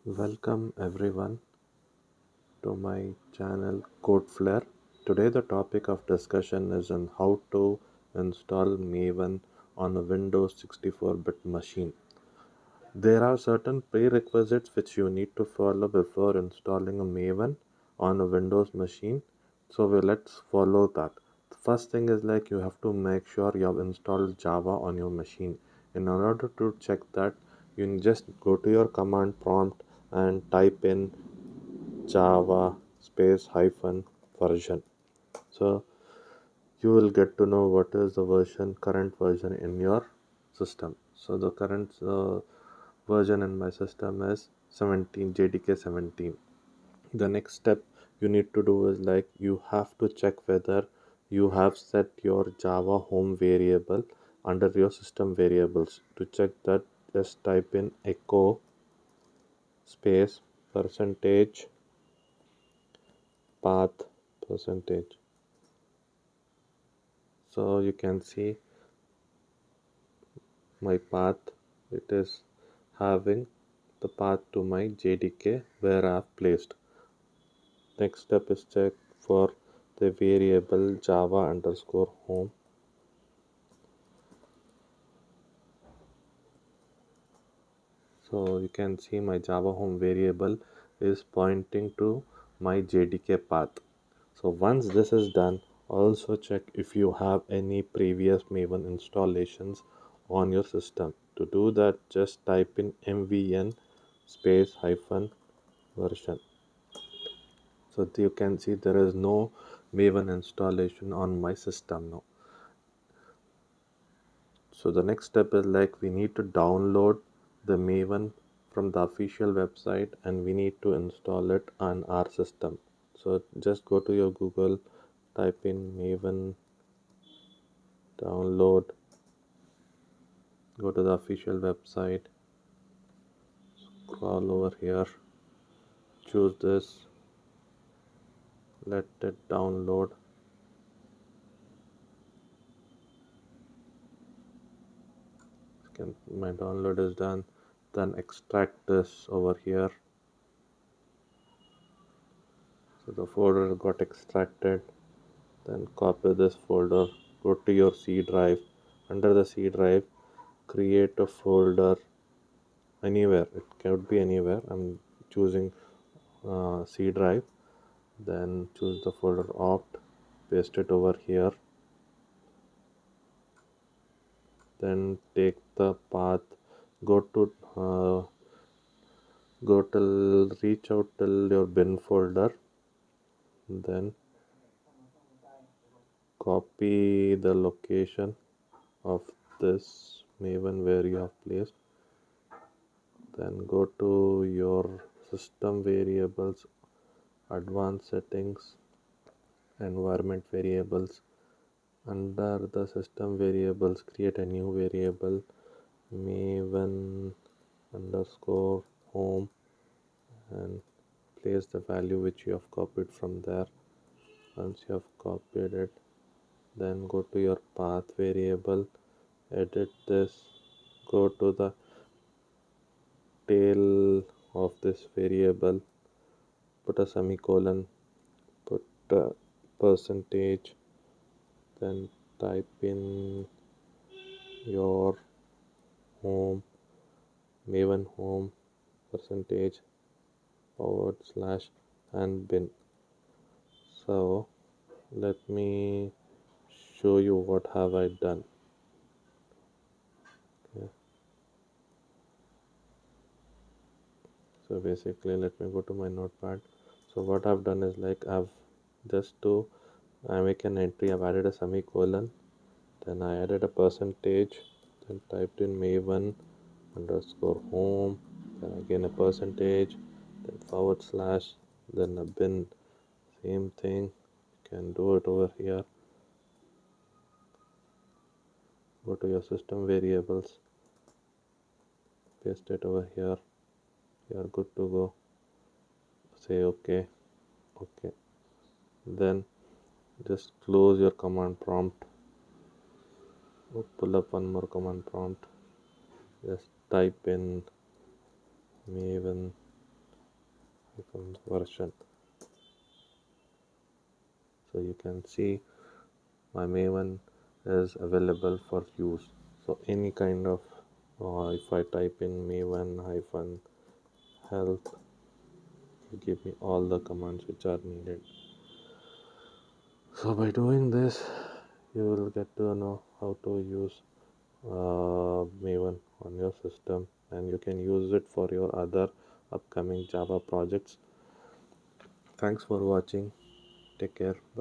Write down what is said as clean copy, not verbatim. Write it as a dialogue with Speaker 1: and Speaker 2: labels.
Speaker 1: Welcome everyone to my channel Code Flare. Today the topic of discussion is on how to install Maven on a Windows 64-bit machine. There are certain prerequisites which you need to follow before installing a Maven on a Windows machine. So let's follow that. The first thing is like you have to make sure you have installed Java on your machine. In order to check that, you just go to your command prompt and type in Java space hyphen version. So you will get to know what is the current version in your system. So the current version in my system is 17 JDK 17. The next step you need to do is like you have to check whether you have set your Java home variable under your system variables. To check that, just type in echo space percentage path percentage. So you can see my path, it is having the path to my JDK where I have placed. Next step is check for the variable java underscore home. So you can see my java home variable is pointing to my JDK path. So once this is done, also check if you have any previous Maven installations on your system. To do that, just type in mvn space hyphen version. So you can see there is no Maven installation on my system now. So the next step is like we need to download the Maven from the official website and we need to install it on our system. So just go to your Google, type in Maven download, go to the official website, scroll over here, choose this, let it download. My download is done. Then extract this over here. So the folder got extracted. Then copy this folder, go to your C drive. Under the C drive, create a folder anywhere. It could be anywhere. I'm choosing C drive. Then choose the folder opt, paste it over here. Then take the path, go to reach out till your bin folder. Then copy the location of this Maven where you have placed. Then go to your system variables, advanced settings, environment variables. Under the system variables, create a new variable Maven underscore home and place the value which you have copied from there. Once you have copied it, then go to your path variable, edit this, go to the tail of this variable, put a semicolon, put a percentage, then type in your home, Maven home, percentage, forward slash and bin. So let me show you what have I done. Okay. So basically let me go to my notepad. So what I've done is like I've just to I make an entry, I've added a semicolon, then I added a percentage, then typed in Maven underscore home, then again a percentage, then forward slash, then a bin. Same thing, you can do it over here. Go to your system variables, paste it over here. You are good to go. Say okay. Then just close your command prompt. Pull up one more command prompt. Just type in Maven version. So you can see my Maven is available for use. So any kind of if I type in Maven hyphen health, it give me all the commands which are needed. So by doing this, you will get to know how to use Maven on your system, and you can use it for your other upcoming Java projects. Thanks for watching. Take care. Bye.